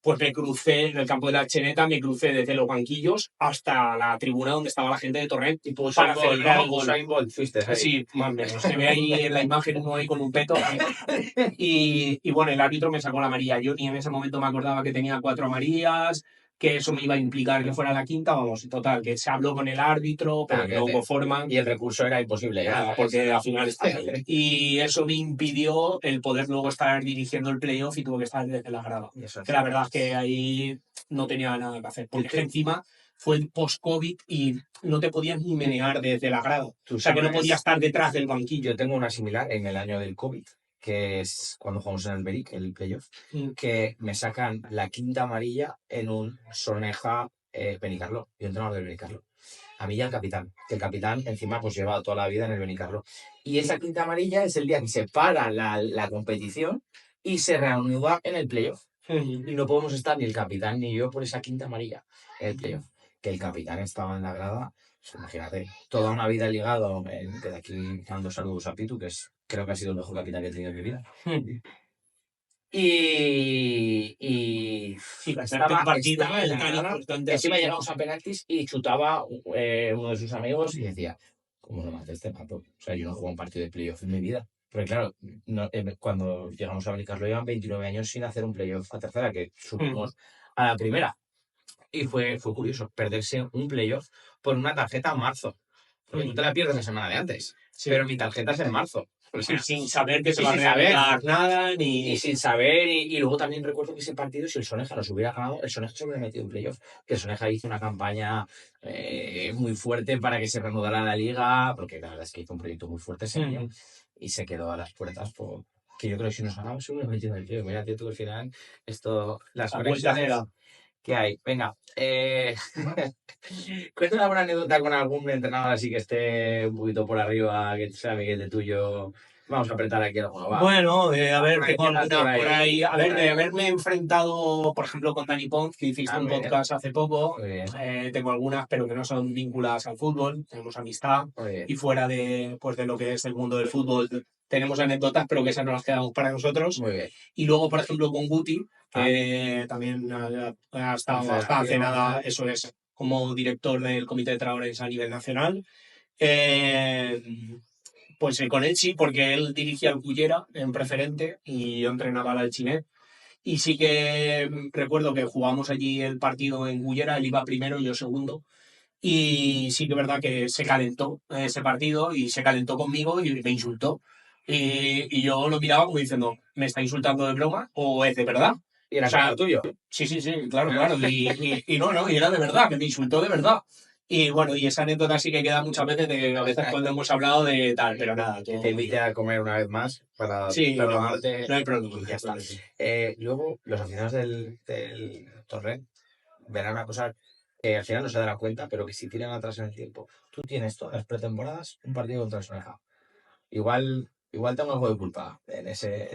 pues me crucé en el campo de la Cheneta, me crucé desde los banquillos hasta la tribuna donde estaba la gente de Torrent Tipo para celebrar el gol. Usain Bolt, fuiste ahí. Sí, más o menos. Se ve ahí en la imagen uno ahí con un peto. Y bueno, el árbitro me sacó la amarilla. Yo ni en ese momento me acordaba que tenía 4 amarillas, que eso me iba a implicar que fuera la quinta. Vamos, total, que se habló con el árbitro, pero que no hubo forma. Y el recurso era imposible, Nada, porque al final está ahí. Y eso me impidió el poder luego estar dirigiendo el playoff y tuve que estar desde la grada. Que la verdad es que ahí no tenía nada que hacer. Porque encima fue post-COVID y no te podías ni menear desde la grada. O sea, que no podías estar detrás del banquillo. Yo tengo una similar en el año del COVID, que es cuando jugamos en el Beric, el playoff, que me sacan la quinta amarilla en un Soneja Benicarló, yo entrenador del Benicarló. A mí y al capitán, que el capitán encima pues lleva toda la vida en el Benicarló. Y esa quinta amarilla es el día que se para la competición y se reanuda en el playoff. Y no podemos estar ni el capitán ni yo por esa quinta amarilla en el playoff. Que el capitán estaba en la grada, pues imagínate, toda una vida ligado, desde aquí dando saludos a Pitu, creo que ha sido el mejor capitán que he tenido en mi vida. Y estaba encima llegamos a penaltis y chutaba uno de sus amigos y decía, ¿cómo no maté este pato? O sea, yo no juego un partido de playoff en mi vida. Porque claro, cuando llegamos a Benicarló llevan 29 años sin hacer un playoff a tercera, que subimos a la primera. Y fue curioso perderse un playoff por una tarjeta en marzo. Porque tú te la pierdes la semana de antes. Sí. Pero mi tarjeta es en marzo. O sea, sin saber que se va a regalar nada, y sin saber. Y luego también recuerdo que ese partido, si el Soneja nos hubiera ganado, el Soneja se hubiera metido en playoff. Que el Soneja hizo una campaña muy fuerte para que se reanudara la liga, porque la verdad es que hizo un proyecto muy fuerte ese año. Y se quedó a las puertas que yo creo que si nos ganamos se hubiera metido en el playoff. Mira, tío, tú al final, las conexiones que hay. Venga, cuéntame alguna anécdota con algún entrenador así que esté un poquito por arriba, que sea amiguete tuyo. Vamos a apretar aquí alguno. Va. Bueno, a ver, tengo alguna por ahí. A ver, de haberme enfrentado, por ejemplo, con Dani Pons, que hiciste un podcast hace poco. Tengo algunas, pero que no son vinculadas al fútbol. Tenemos amistad. Y fuera de lo que es el mundo del fútbol, tenemos anécdotas, pero que esas no las quedamos para nosotros. Muy bien. Y luego, por ejemplo, con Guti, que también ha estado hasta hace nada, eso es, como director del Comité de Entrenadores a nivel nacional. Pues con él sí, porque él dirigía el Cullera en preferente y yo entrenaba al Chinet. Y sí que recuerdo que jugamos allí el partido en Cullera, él iba primero y yo segundo. Y sí que es verdad que se calentó ese partido y se calentó conmigo y me insultó. Y yo lo miraba como diciendo, ¿me está insultando de broma o es de verdad? ¿Y era tuyo? Sí, claro. Y no, y era de verdad, que me insultó de verdad. Y bueno, y esa anécdota sí que queda muchas veces de a veces cuando hemos hablado de tal, pero nada. Que te invite a comer una vez más para perdonarte. No hay problema. Ya está. Luego, los aficionados del Torrent verán una cosa que al final no se darán cuenta, pero que si tiran atrás en el tiempo, tú tienes todas las pretemporadas un partido contra el Soneja. Igual tengo algo de culpa en ese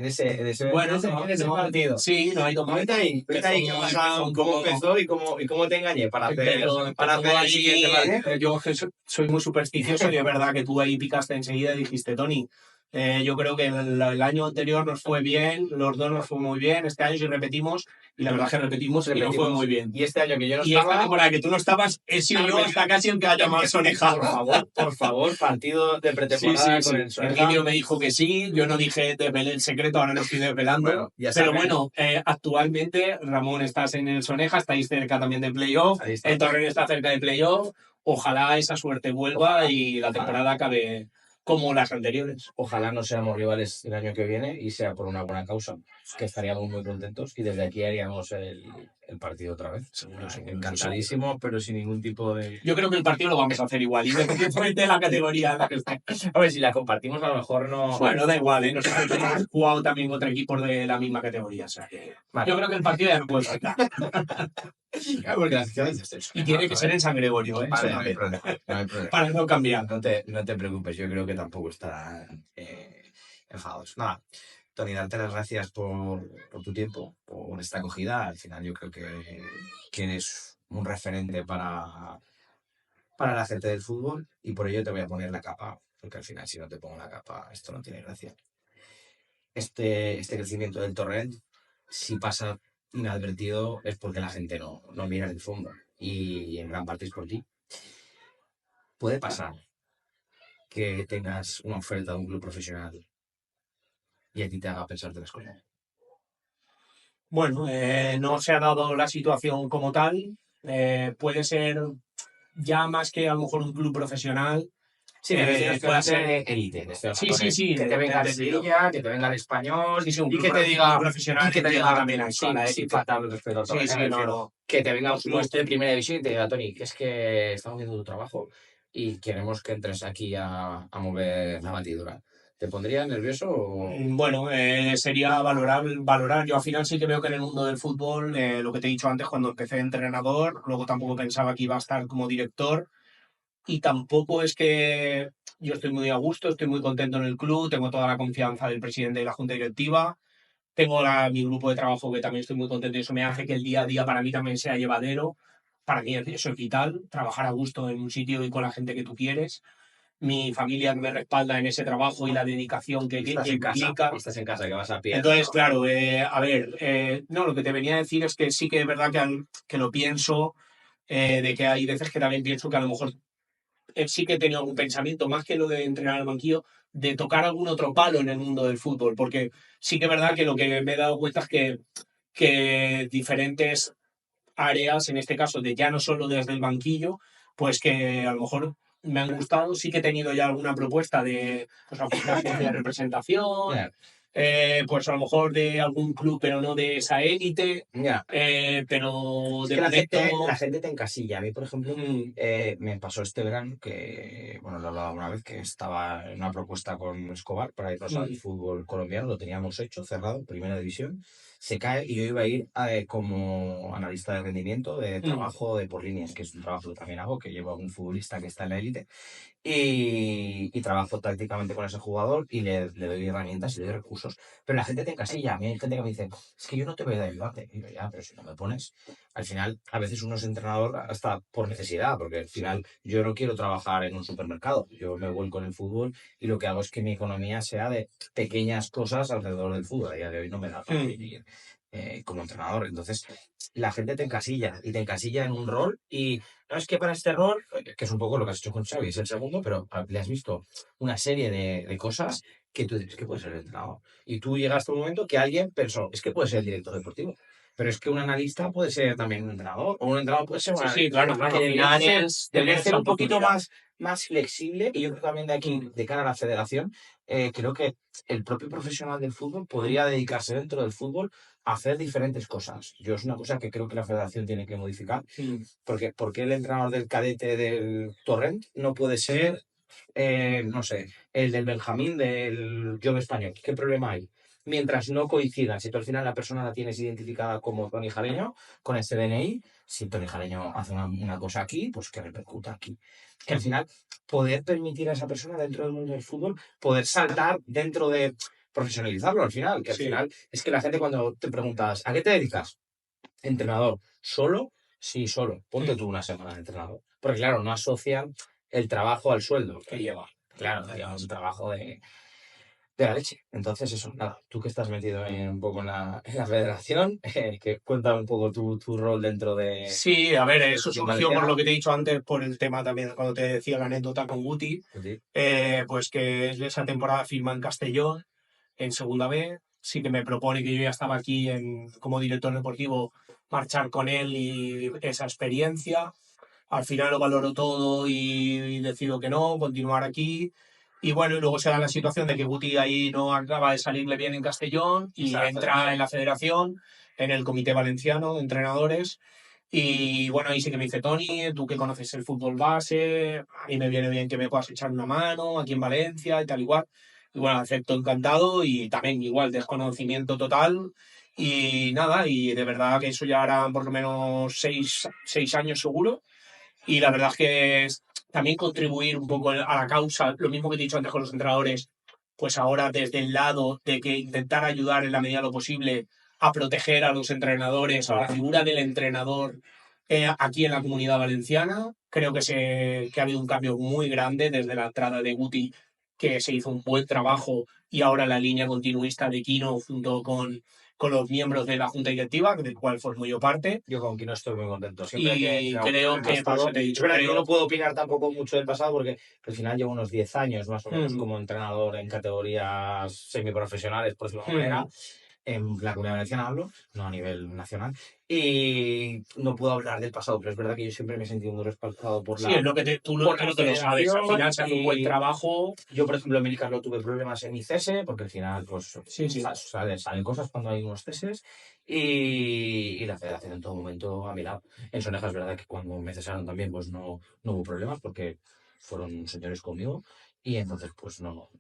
partido. Sí, no hay tomate. Vete ahí qué ha pasado, cómo empezó y cómo te engañé para hacer el siguiente partido. Yo soy muy supersticioso y es verdad que tú ahí picaste enseguida y dijiste, Tony, yo creo que el año anterior nos fue bien, los dos nos fue muy bien, este año sí repetimos, y la verdad es que repetimos y nos fue muy bien. Y este año que yo no estaba... Y esta temporada que tú no estabas, he sido yo hasta casi el que ha llamado al Soneja. Por favor, partido de pretemporada con el Soneja. Emilio me dijo que sí, yo no dije desvelé el secreto, ahora lo estoy desvelando. Pero bueno, actualmente, Ramón, estás en el Soneja, estáis cerca también de playoff, el Torrent está cerca de playoff, ojalá esa suerte vuelva y la temporada acabe como las anteriores. Ojalá no seamos rivales el año que viene y sea por una buena causa, que estaríamos muy contentos y desde aquí haríamos el partido otra vez. Seguro. Encantadísimo, pero sin ningún tipo de... Yo creo que el partido lo vamos a hacer igual, independientemente de la categoría en la que esté. A ver, si la compartimos a lo mejor no... Bueno, da igual, ¿eh? Nosotros hemos jugado también contra equipos de la misma categoría, o sea que... Vale. Yo creo que el partido ya no puede faltar. Y tiene que ser en San Gregorio, ¿eh? Vale, no hay problema. Para no cambiar. No te preocupes, yo creo que tampoco estarán enfadados. Nada. Tony, darte las gracias por tu tiempo, por esta acogida. Al final yo creo que eres un referente para la gente del fútbol y por ello te voy a poner la capa, porque al final si no te pongo la capa esto no tiene gracia. Este crecimiento del torrent, si pasa inadvertido, es porque la gente no mira en el fondo y en gran parte es por ti. Puede pasar que tengas una oferta de un club profesional y a ti te haga pensarte las cosas. Bueno, no se ha dado la situación como tal. Puede ser ya más que a lo mejor un club profesional. Sí, me refiero a Puede ser. de élite. Sí, sí, sí. Que te venga el entendido. Sevilla, que te venga el Español Sí, sí, un y que club te diga. profesional Y que te entiendo diga también a sin, la sin élite. faltar el respeto a todo. Sí, sí, Me no, refiero no. que te venga un Por club supuesto. de primera división y te diga, Tony, que es que estamos viendo tu trabajo y queremos que entres aquí a mover la batidora. ¿Te pondría nervioso o...? Bueno, sería valorar. Yo al final sí que veo que en el mundo del fútbol, lo que te he dicho antes, cuando empecé de entrenador, luego tampoco pensaba que iba a estar como director y tampoco es que yo estoy muy a gusto, estoy muy contento en el club, tengo toda la confianza del presidente de la junta directiva, tengo mi grupo de trabajo que también estoy muy contento y eso me hace que el día a día para mí también sea llevadero. Para mí eso es vital, trabajar a gusto en un sitio y con la gente que tú quieres. Mi familia me respalda en ese trabajo y la dedicación que Estás en casa, implica. estás en casa, que vas a pie. Entonces, claro, a ver, no, lo que te venía a decir es que sí que es verdad que lo pienso, de que hay veces que también pienso que a lo mejor sí que he tenido algún pensamiento, más que lo de entrenar al banquillo, de tocar algún otro palo en el mundo del fútbol, porque sí que es verdad que lo que me he dado cuenta es que diferentes áreas, en este caso de ya no solo desde el banquillo, pues que a lo mejor me han gustado, sí que he tenido ya alguna propuesta de pues, oficinas de representación, Ya, pues a lo mejor de algún club, pero no de esa élite, ya. pero Es de que momento. la gente te encasilla. A mí, por ejemplo, mm, me pasó este verano que, bueno, lo he hablado una vez, que estaba en una propuesta con Escobar para irnos al mm, fútbol colombiano, lo teníamos hecho, cerrado, primera división. Se cae y yo iba a ir como analista de rendimiento, de mm, trabajo de por líneas, que es un trabajo que también hago, que llevo a un futbolista que está en la élite. Y trabajo tácticamente con ese jugador y le doy herramientas y le doy recursos. Pero la gente te encasilla. A mí hay gente que me dice, es que yo no te voy a ayudarte. Y yo, ya, pero si no me pones. Al final, a veces uno es entrenador hasta por necesidad, porque al final yo no quiero trabajar en un supermercado. Yo me vuelco en el fútbol y lo que hago es que mi economía sea de pequeñas cosas alrededor del fútbol. A día de hoy no me da para mm. vivir como entrenador. Entonces, la gente te encasilla y te encasilla en un rol y no, es que para este rol, que es un poco lo que has hecho con Xavi, es el segundo, pero le has visto una serie de cosas que tú dices que puede ser el entrenador. Y tú llegaste a un momento que alguien pensó, es que puede ser el director deportivo. Pero es que un analista puede ser también un entrenador, o un entrenador puede ser un Sí, sí, analista. claro, claro. Que Al final es debería tener ser esa un poquito oportunidad. más flexible. Y yo creo también de aquí, Mm, de cara a la federación, creo que el propio profesional del fútbol podría dedicarse dentro del fútbol a hacer diferentes cosas. Yo es una cosa que creo que la federación tiene que modificar mm. porque ¿por qué el entrenador del cadete del Torrent no puede ser, no sé, el del Benjamín del Jove Español? ¿Qué problema hay? Mientras no coincidan, si tú al final la persona la tienes identificada como Tony Jareño, con ese DNI, si Tony Jareño hace una cosa aquí, pues que repercuta aquí. Que al final poder permitir a esa persona dentro del mundo del fútbol, poder saltar dentro de profesionalizarlo al final, que al Sí. final es que la gente cuando te preguntas, ¿a qué te dedicas? Entrenador, ¿solo? Sí, solo. Ponte Mm. tú una semana de entrenador. Porque claro, no asocian el trabajo al sueldo. Que lleva. Claro, lleva un trabajo de la leche. Entonces, eso, nada, tú que estás metido un poco en la federación, que cuéntame un poco tu rol dentro de Sí, a ver, eso Selección surgió por Valenciana. lo que te he dicho antes, por el tema también, cuando te decía la anécdota con Guti, Pues sí, pues que esa temporada firma en Castellón, en Segunda B, sí que me propone que yo ya estaba aquí como director deportivo, marchar con él y esa experiencia. Al final lo valoro todo y decido que no, continuar aquí. Y bueno, y luego se da la situación de que Guti ahí no acaba de salirle bien en Castellón y está la entra en federación. la federación, en el comité valenciano de entrenadores. Y bueno, ahí sí que me dice Tony, tú que conoces el fútbol base, a mí me viene bien que me puedas echar una mano aquí en Valencia y tal igual. Y bueno, acepto encantado y también igual desconocimiento total. Y nada, y de verdad que eso ya hará por lo menos 6 años seguro y la verdad es que es también contribuir un poco a la causa, lo mismo que he dicho antes con los entrenadores, pues ahora desde el lado de que intentar ayudar en la medida de lo posible a proteger a los entrenadores, a la figura del entrenador aquí en la Comunidad Valenciana. Creo que ha habido un cambio muy grande desde la entrada de Guti, que se hizo un buen trabajo, y ahora la línea continuista de Quino junto con los miembros de la Junta Directiva, del cual formo yo parte. Yo con Quino estoy muy contento. Siempre que Y sea creo que, por eso te he dicho, es verdad que yo creo... no puedo opinar tampoco mucho del pasado porque al final llevo unos 10 años más o menos Mm, como entrenador en categorías semiprofesionales, por decirlo de alguna manera. En la Comunidad Valenciana hablo, no a nivel nacional, y no puedo hablar del pasado, pero es verdad que yo siempre me he sentido muy respaldado por Sí, es lo que creo que lo sabes. Al final se hace un buen trabajo. Yo, por ejemplo, en Milcar no tuve problemas en mi cese, porque al final pues, Sí, sí. salen cosas cuando hay unos ceses, y la federación en todo momento a mi lado. En Soneja es verdad que cuando me cesaron también pues no hubo problemas, porque fueron señores conmigo, y entonces pues no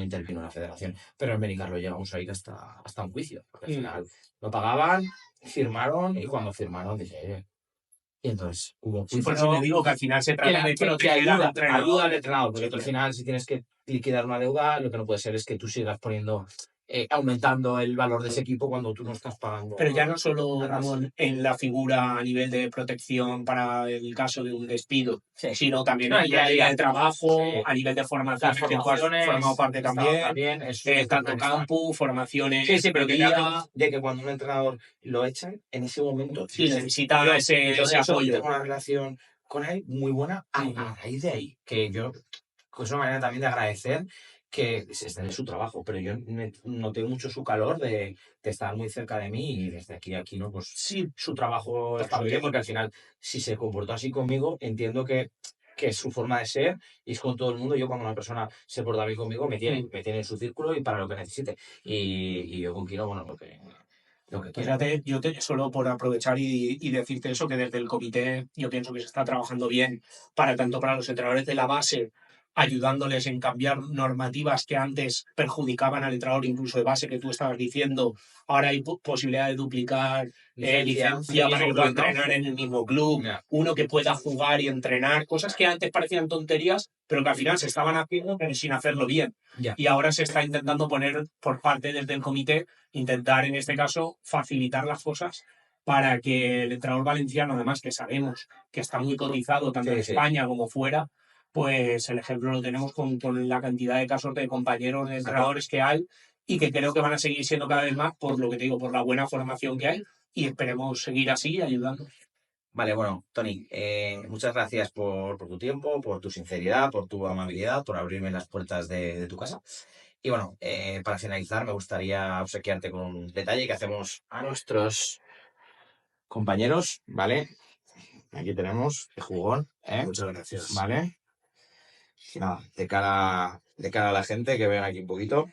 intervino la federación. Pero en Benicar lo llevamos a ir hasta un juicio, porque al final no pagaban, firmaron, y cuando firmaron dije, y entonces hubo Sí, por juicio. eso te digo que al final se trata de proteger al entrenador. Ayuda al entrenador, porque tú al final, si tienes que liquidar una deuda, lo que no puede ser es que tú sigas poniendo, aumentando el valor de ese equipo cuando tú no estás pagando. Pero ya no solo, Ramón, en la figura a nivel de protección para el caso de un despido, Sí. sino también No, a nivel de trabajo, Sí. a nivel de formación, Las que tú has formaciones formado parte también, tanto campus, formaciones. Sí, pero que día, ya de que cuando un entrenador lo echan, en ese momento sí, necesita ese apoyo. tengo una relación con él muy buena a raíz de ahí, que yo, es una manera también de agradecer que esté en su trabajo, pero yo noté mucho su calor de estar muy cerca de mí, y desde aquí a aquí, ¿no? Pues Sí, su trabajo está bien, porque al final, si se comportó así conmigo, entiendo que es su forma de ser, y es con todo el mundo. Yo, cuando una persona se porta bien conmigo, me tiene en su círculo y para lo que necesite. Y yo con Kino, bueno, lo que pues quiera. yo solo por aprovechar y decirte eso, que desde el comité yo pienso que se está trabajando bien tanto para los entrenadores de la base, ayudándoles en cambiar normativas que antes perjudicaban al entrenador incluso de base, que tú estabas diciendo. Ahora hay posibilidad de duplicar licencia para que pueda entrenar en el mismo club, uno que pueda jugar y entrenar, cosas que antes parecían tonterías, pero que al final se estaban haciendo pero sin hacerlo bien. Y ahora se está intentando poner por parte desde el comité, intentar en este caso facilitar las cosas para que el entrenador valenciano, además que sabemos que está muy cotizado tanto en España como fuera, pues el ejemplo lo tenemos con la cantidad de casos de compañeros de entrenadores que hay, y que creo que van a seguir siendo cada vez más, por lo que te digo, por la buena formación que hay, y esperemos seguir así ayudando. Vale, bueno, Tony, muchas gracias por tu tiempo, por tu sinceridad, por tu amabilidad, por abrirme las puertas de tu casa. Y bueno, para finalizar, me gustaría obsequiarte con un detalle que hacemos a nuestros compañeros, ¿vale? Aquí tenemos el jugón, ¿eh? Muchas gracias. ¿Vale? Nada, de cara a la gente que venga aquí un poquito.